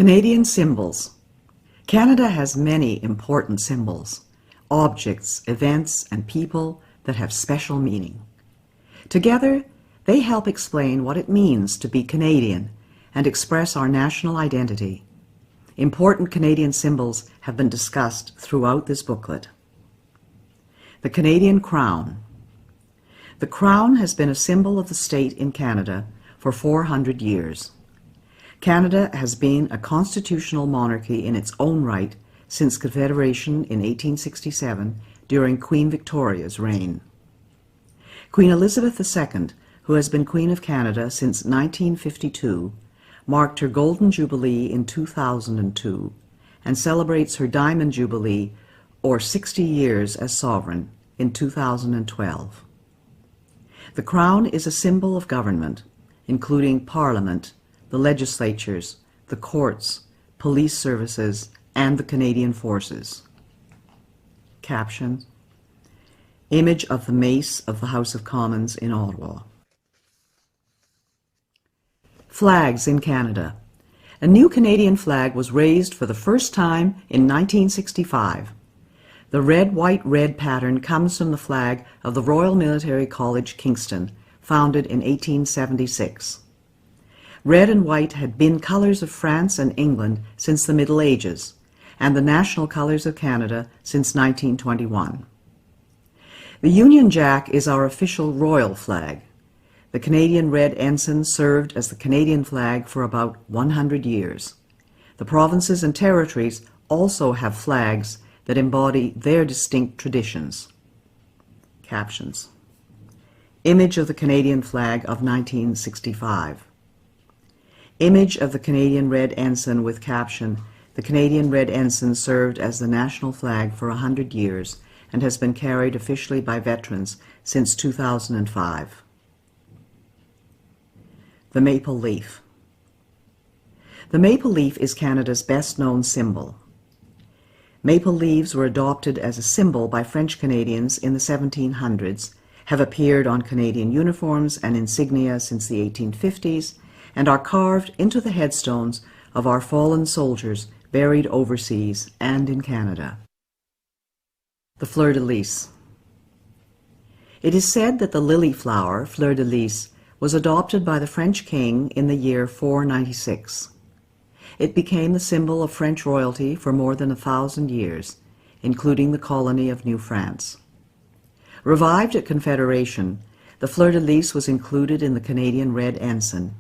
Canadian symbols. Canada has many important symbols, objects, events, and people that have special meaning. Together, they help explain what it means to be Canadian and express our national identity. Important Canadian symbols have been discussed throughout this booklet. The Canadian Crown. The crown has been a symbol of the state in Canada for 400 years. Canada has been a constitutional monarchy in its own right since Confederation in 1867 during Queen Victoria's reign. Queen Elizabeth II, who has been Queen of Canada since 1952, marked her Golden Jubilee in 2002 and celebrates her Diamond Jubilee, or 60 years as sovereign, in 2012. The crown is a symbol of government, including Parliament, the legislatures, the courts, police services, and the Canadian Forces. Caption: Image of the Mace of the House of Commons in Ottawa. Flags in Canada. A new Canadian flag was raised for the first time in 1965. The red, white, red pattern comes from the flag of the Royal Military College, Kingston, founded in 1876. Red and white had been colours of France and England since the Middle Ages, and the national colours of Canada since 1921. The Union Jack is our official royal flag. The Canadian red ensign served as the Canadian flag for about 100 years. The provinces and territories also have flags that embody their distinct traditions. Captions: Image of the Canadian flag of 1965. Image of the Canadian red ensign with caption: The Canadian red ensign served as the national flag for 100 years and has been carried officially by veterans since 2005. The maple leaf. The maple leaf is Canada's best-known symbol. Maple leaves were adopted as a symbol by French Canadians in the 1700s, have appeared on Canadian uniforms and insignia since the 1850s, and are carved into the headstones of our fallen soldiers buried overseas and in Canada. The fleur-de-lis. It is said that the lily flower, fleur-de-lis, was adopted by the French king in the year 496. It became the symbol of French royalty for more than 1,000 years, including the colony of New France. Revived at Confederation, the fleur-de-lis was included in the Canadian red ensign.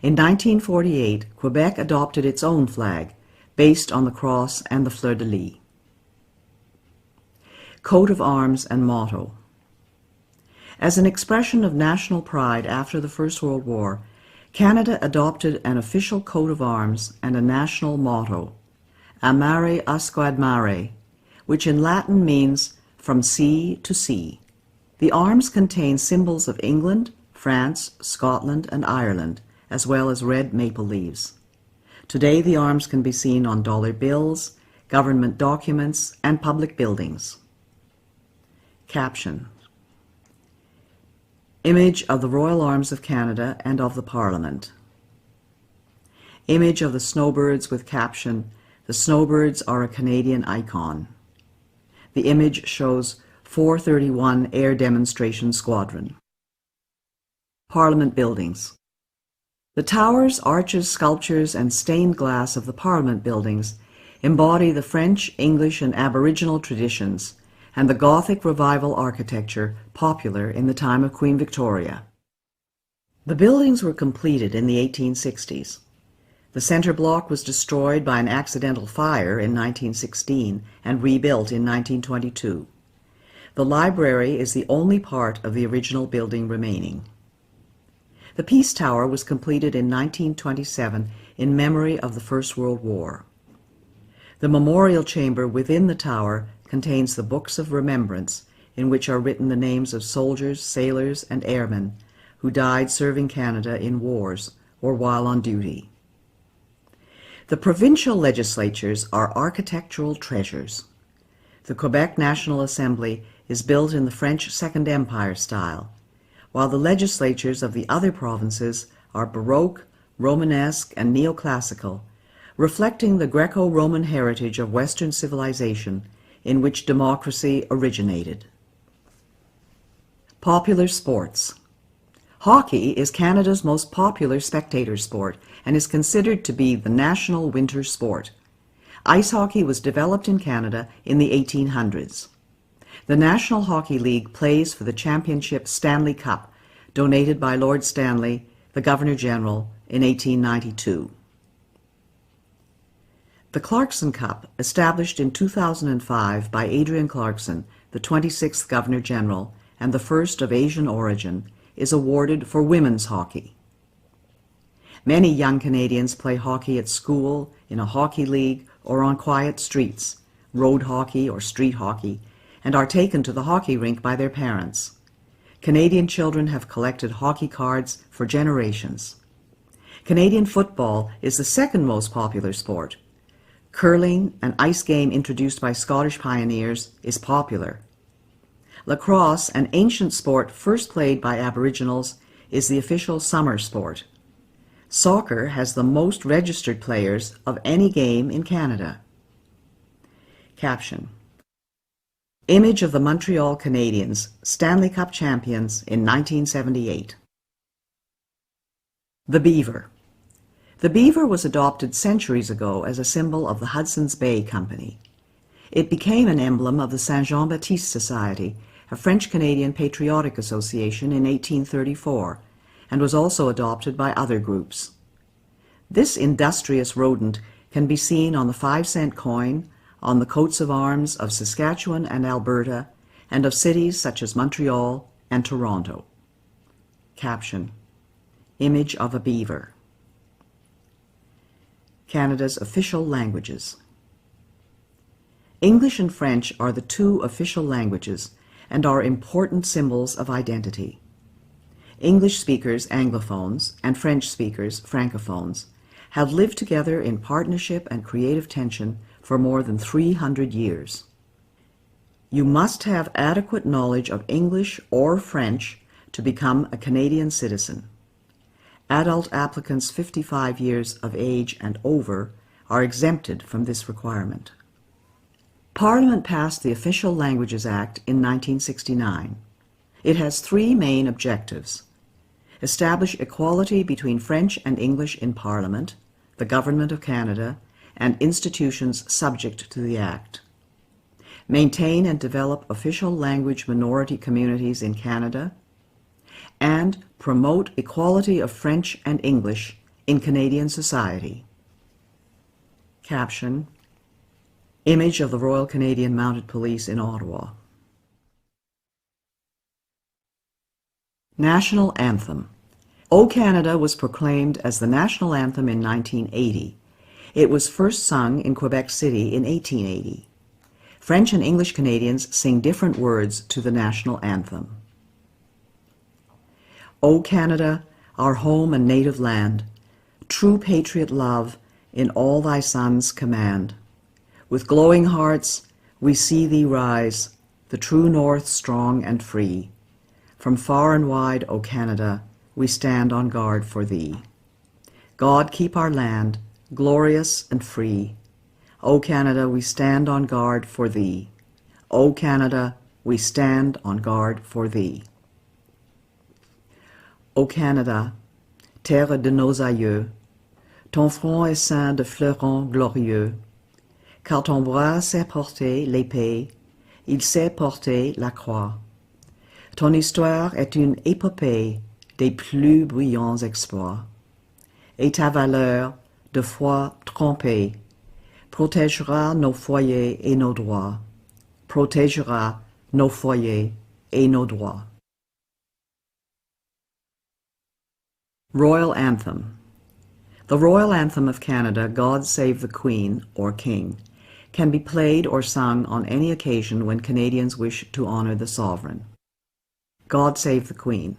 In 1948, Quebec adopted its own flag, based on the cross and the fleur-de-lis. Coat of arms and motto. As an expression of national pride after the First World War, Canada adopted an official coat of arms and a national motto, A mare asquad mare, which in Latin means from sea to sea. The arms contain symbols of England, France, Scotland, and Ireland, as well as red maple leaves. Today the arms can be seen on dollar bills, government documents, and public buildings. Caption: Image of the Royal Arms of Canada and of the Parliament. Image of the snowbirds with caption: The snowbirds are a Canadian icon. The image shows 431 Air Demonstration Squadron. Parliament buildings. The towers, arches, sculptures, and stained glass of the Parliament buildings embody the French, English, and Aboriginal traditions and the Gothic Revival architecture popular in the time of Queen Victoria. The buildings were completed in the 1860s. The center block was destroyed by an accidental fire in 1916 and rebuilt in 1922. The library is the only part of the original building remaining. The Peace Tower was completed in 1927 in memory of the First World War. The memorial chamber within the tower contains the Books of Remembrance, in which are written the names of soldiers, sailors, and airmen who died serving Canada in wars or while on duty. The provincial legislatures are architectural treasures. The Quebec National Assembly is built in the French Second Empire style, while the legislatures of the other provinces are Baroque, Romanesque, and neoclassical, reflecting the Greco-Roman heritage of Western civilization in which democracy originated. Popular sports. Hockey is Canada's most popular spectator sport and is considered to be the national winter sport. Ice hockey was developed in Canada in the 1800s. The National Hockey League plays for the championship Stanley Cup, donated by Lord Stanley, the Governor-General, in 1892. The Clarkson Cup, established in 2005 by Adrian Clarkson, the 26th Governor-General and the first of Asian origin, is awarded for women's hockey. Many young Canadians play hockey at school, in a hockey league, or on quiet streets, road hockey or street hockey, and are taken to the hockey rink by their parents. Canadian children have collected hockey cards for generations. Canadian football is the second most popular sport. Curling, an ice game introduced by Scottish pioneers, is popular. Lacrosse, an ancient sport first played by Aboriginals, is the official summer sport. Soccer has the most registered players of any game in Canada. Caption: Image of the Montreal Canadiens, Stanley Cup champions in 1978. The beaver. The beaver was adopted centuries ago as a symbol of the Hudson's Bay Company. It became an emblem of the Saint-Jean-Baptiste Society, a French-Canadian patriotic association, in 1834, and was also adopted by other groups. This industrious rodent can be seen on the 5-cent coin, on the coats of arms of Saskatchewan and Alberta, and of cities such as Montreal and Toronto. Caption: Image of a beaver. Canada's official languages. English and French are the two official languages and are important symbols of identity. English speakers, Anglophones, and French speakers, Francophones, have lived together in partnership and creative tension for more than 300 years. You must have adequate knowledge of English or French to become a Canadian citizen. Adult applicants 55 years of age and over are exempted from this requirement. Parliament passed the Official Languages Act in 1969. It has three main objectives: establish equality between French and English in Parliament, the Government of Canada, and institutions subject to the Act; maintain and develop official language minority communities in Canada; and promote equality of French and English in Canadian society. Caption: Image of the Royal Canadian Mounted Police in Ottawa. National Anthem. O Canada was proclaimed as the national anthem in 1980. It was first sung in Quebec City in 1880. French and English Canadians sing different words to the national anthem. O Canada, our home and native land, true patriot love in all thy sons command. With glowing hearts we see thee rise, the true north strong and free. From far and wide, O Canada, we stand on guard for thee. God keep our land, glorious and free. O Canada, we stand on guard for thee. O Canada, we stand on guard for thee. O Canada, terre de nos aïeux, ton front est ceint de fleurons glorieux, car ton bras sait porter l'épée, il sait porter la croix. Ton histoire est une épopée des plus brillants exploits, et ta valeur, de foi trompée, protégera nos foyers et nos droits, protégera nos foyers et nos droits. Royal Anthem. The Royal Anthem of Canada, God Save the Queen, or King, can be played or sung on any occasion when Canadians wish to honor the sovereign. God Save the Queen.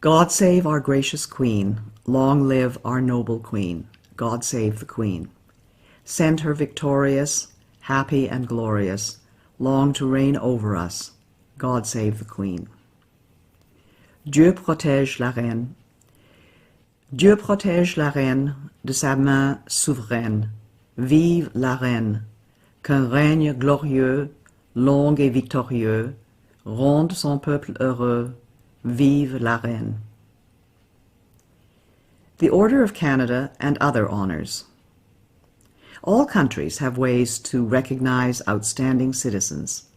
God save our gracious Queen, long live our noble Queen. God save the Queen. Send her victorious, happy and glorious, long to reign over us. God save the Queen. Dieu protège la reine. Dieu protège la reine de sa main souveraine. Vive la reine, qu'un règne glorieux, long et victorieux, ronde son peuple heureux. Vive la reine. The Order of Canada and other honors. All countries have ways to recognize outstanding citizens.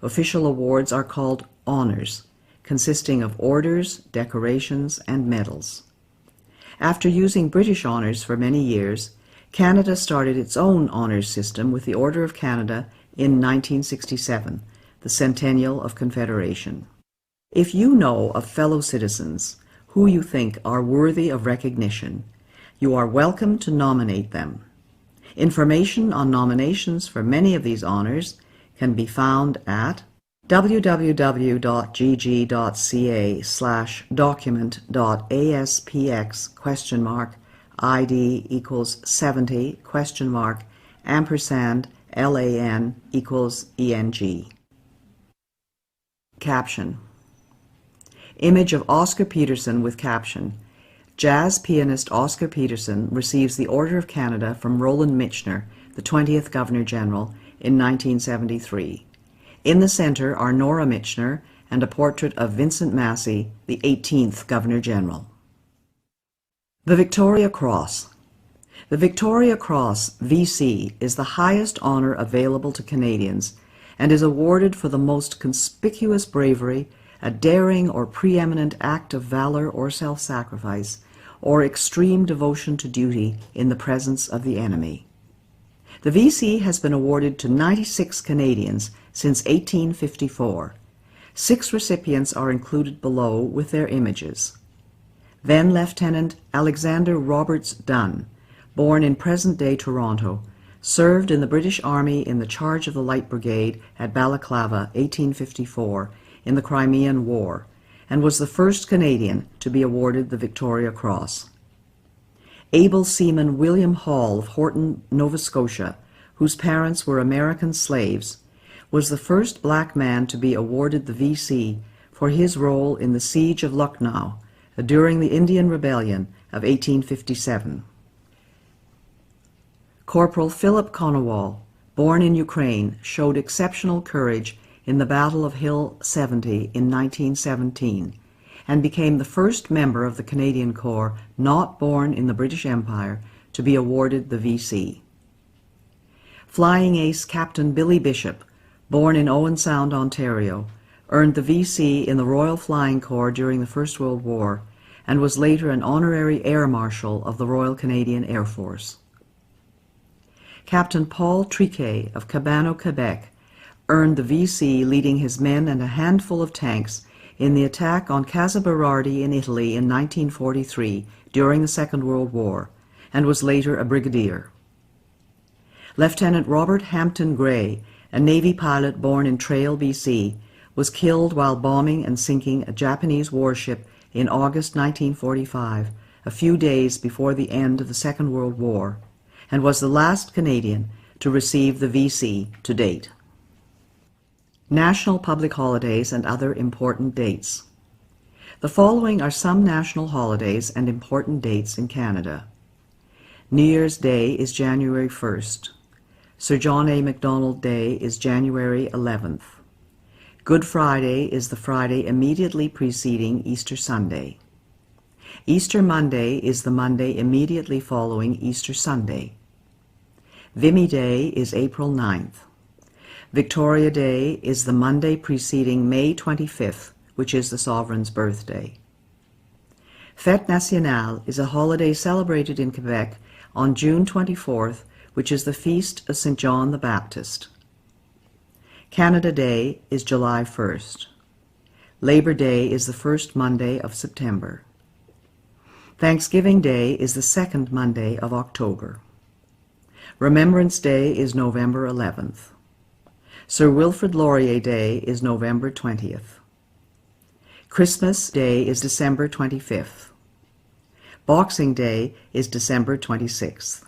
Official awards are called honors, consisting of orders, decorations, and medals. After using British honors for many years, Canada started its own honors system with the Order of Canada in 1967, the centennial of Confederation. If you know of fellow citizens who you think are worthy of recognition, you are welcome to nominate them. Information on nominations for many of these honors can be found at www.gg.ca/document.aspx ? ID equals 70 ? LAN equals ENG. Caption. Image of Oscar Peterson with caption. Jazz pianist Oscar Peterson receives the Order of Canada from Roland Michener, the 20th Governor-General, in 1973. In the center are Nora Michener and a portrait of Vincent Massey, the 18th Governor-General. The Victoria Cross. The Victoria Cross, VC, is the highest honor available to Canadians and is awarded for the most conspicuous bravery, a daring or preeminent act of valor or self-sacrifice, or extreme devotion to duty in the presence of the enemy. The VC has been awarded to 96 Canadians since 1854. 6 recipients are included below with their images. Then Lieutenant Alexander Roberts Dunn, born in present-day Toronto, served in the British Army in the charge of the Light Brigade at Balaclava, 1854, in the Crimean War, and was the first Canadian to be awarded the Victoria Cross. Able seaman William Hall of Horton, Nova Scotia, whose parents were American slaves, was the first black man to be awarded the VC for his role in the Siege of Lucknow during the Indian Rebellion of 1857. Corporal Philip Konowal, born in Ukraine, showed exceptional courage in the Battle of Hill 70 in 1917 and became the first member of the Canadian Corps not born in the British Empire to be awarded the VC. Flying ace Captain Billy Bishop, born in Owen Sound, Ontario, earned the VC in the Royal Flying Corps during the First World War and was later an honorary Air Marshal of the Royal Canadian Air Force. Captain Paul Triquet of Cabano, Quebec, earned the VC leading his men and a handful of tanks in the attack on Casa Berardi in Italy in 1943 during the Second World War, and was later a brigadier. Lieutenant Robert Hampton Gray, a Navy pilot born in Trail, BC, was killed while bombing and sinking a Japanese warship in August 1945, a few days before the end of the Second World War, and was the last Canadian to receive the VC to date. National public holidays and other important dates. The following are some national holidays and important dates in Canada. New Year's Day is January 1st. Sir John A. Macdonald Day is January 11th. Good Friday is the Friday immediately preceding Easter Sunday. Easter Monday is the Monday immediately following Easter Sunday. Vimy Day is April 9th. Victoria Day is the Monday preceding May 25th, which is the Sovereign's birthday. Fête Nationale is a holiday celebrated in Quebec on June 24th, which is the feast of St. John the Baptist. Canada Day is July 1st. Labor Day is the first Monday of September. Thanksgiving Day is the second Monday of October. Remembrance Day is November 11th. Sir Wilfrid Laurier Day is November 20th. Christmas Day is December 25th. Boxing Day is December 26th.